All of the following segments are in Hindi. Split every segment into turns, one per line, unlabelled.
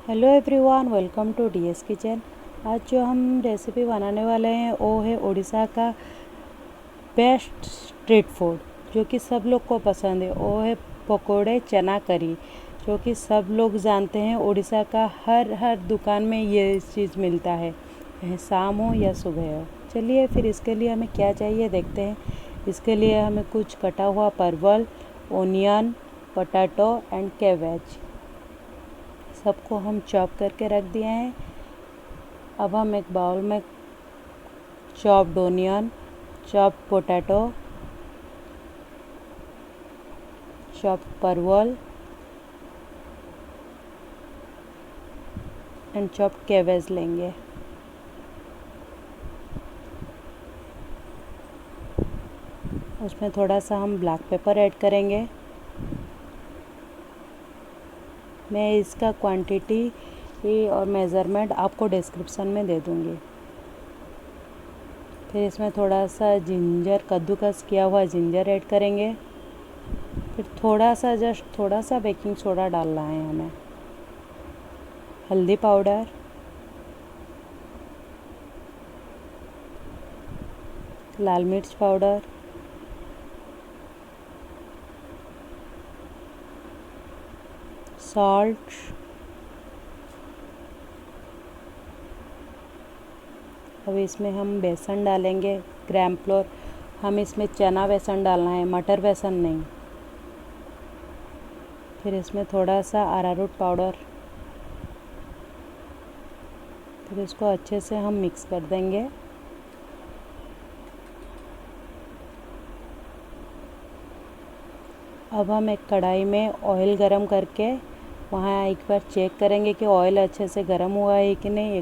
Hello everyone, welcome to DS kitchen. आज जो हम रेसिपी बनाने वाले हैं वो है उड़ीसा का बेस्ट स्ट्रीट फूड जो कि सब लोग को पसंद है। वो है पकोड़े चना करी, जो कि सब लोग जानते हैं। उड़ीसा का हर दुकान में ये चीज़ मिलता है, चाहे शाम हो या सुबह हो। चलिए फिर इसके लिए हमें क्या चाहिए देखते हैं। इसके लिए हमें कुछ कटा हुआ परवल, ओनियन, पोटैटो एंड कैबेज सबको हम चॉप करके रख दिए हैं। अब हम एक बाउल में chopped onion, chopped potato, chopped परवल एंड चॉप्ड कैबेज लेंगे। उसमें थोड़ा सा हम ब्लैक पेपर ऐड करेंगे। मैं इसका क्वांटिटी और मेज़रमेंट आपको डिस्क्रिप्शन में दे दूँगी। फिर इसमें थोड़ा सा जिंजर, कद्दूकस किया हुआ जिंजर ऐड करेंगे। फिर जस्ट थोड़ा सा बेकिंग सोडा डालना है हमें। हल्दी पाउडर, लाल मिर्च पाउडर, सॉल्ट, अब इसमें हम बेसन डालेंगे, ग्राम फ्लोर। हम इसमें चना बेसन डालना है, मटर बेसन नहीं। फिर इसमें थोड़ा सा अरारोट पाउडर। फिर इसको अच्छे से हम मिक्स कर देंगे। अब हम एक कढ़ाई में ऑयल गरम करके वहाँ एक बार चेक करेंगे कि ऑयल अच्छे से गरम हुआ है कि नहीं।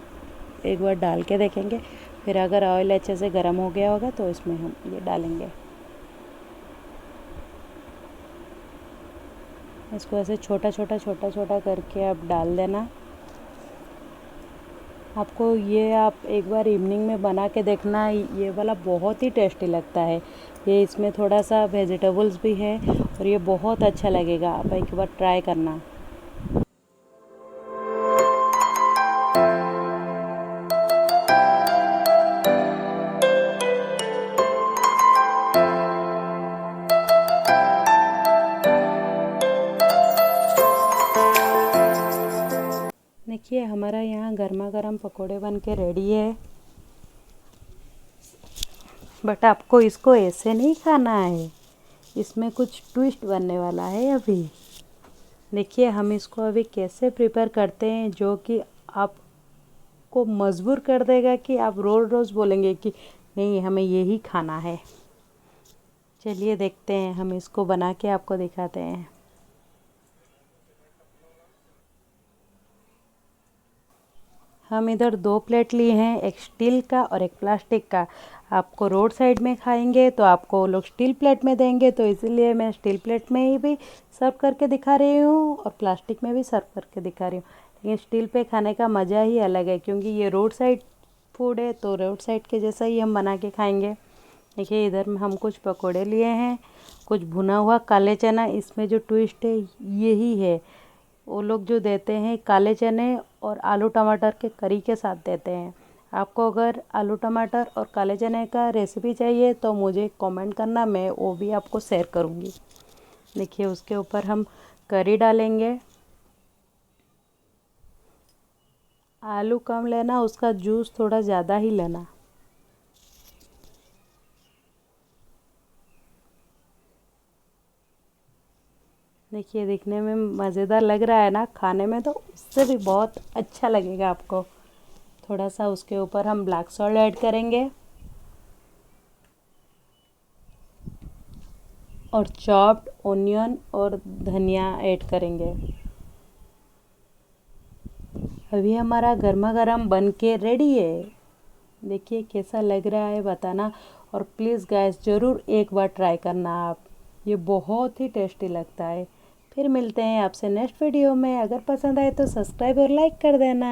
एक बार डाल के देखेंगे। फिर अगर ऑयल अच्छे से गरम हो गया होगा तो इसमें हम ये डालेंगे। इसको ऐसे छोटा छोटा करके आप डाल देना। आपको ये आप एक बार इवनिंग में बना के देखना, ये वाला बहुत ही टेस्टी लगता है। ये इसमें थोड़ा सा वेजिटेबल्स भी है और ये बहुत अच्छा लगेगा। आप एक बार ट्राई करना। देखिए हमारा यहाँ गर्मा गर्म पकोड़े बन के रेडी है। बट आपको इसको ऐसे नहीं खाना है, इसमें कुछ ट्विस्ट बनने वाला है अभी। देखिए हम इसको अभी कैसे प्रिपेयर करते हैं, जो कि आपको मजबूर कर देगा कि आप रोज़ रोज़ बोलेंगे कि नहीं हमें यही खाना है। चलिए देखते हैं, हम इसको बना के आपको दिखाते हैं। हम इधर 2 प्लेट लिए हैं, एक स्टील का और एक प्लास्टिक का। आपको रोड साइड में खाएंगे तो आपको लोग स्टील प्लेट में देंगे, तो इसीलिए मैं स्टील प्लेट में ही भी सर्व करके दिखा रही हूँ और प्लास्टिक में भी सर्व करके दिखा रही हूँ। लेकिन स्टील पे खाने का मज़ा ही अलग है, क्योंकि ये रोड साइड फूड है तो रोड साइड के जैसा ही हम बना के खाएँगे। देखिए इधर में हम कुछ पकौड़े लिए हैं, कुछ भुना हुआ काले चना। इसमें जो ट्विस्ट है यही है, वो लोग जो देते हैं काले चने और आलू टमाटर के करी के साथ देते हैं। आपको अगर आलू टमाटर और काले चने का रेसिपी चाहिए तो मुझे कमेंट करना, मैं वो भी आपको शेयर करूँगी। देखिए उसके ऊपर हम करी डालेंगे। आलू कम लेना, उसका जूस थोड़ा ज़्यादा ही लेना। देखिए दिखने में मज़ेदार लग रहा है ना, खाने में तो उससे भी बहुत अच्छा लगेगा आपको। थोड़ा सा उसके ऊपर हम ब्लैक सॉल्ट ऐड करेंगे और चॉप्ड ओनियन और धनिया ऐड करेंगे। अभी हमारा गर्मा गर्म बन के रेडी है। देखिए कैसा लग रहा है बताना, और प्लीज़ गाइस ज़रूर एक बार ट्राई करना आप, ये बहुत ही टेस्टी लगता है। फिर मिलते हैं आपसे नेक्स्ट वीडियो में। अगर पसंद आए तो सब्सक्राइब और लाइक कर देना।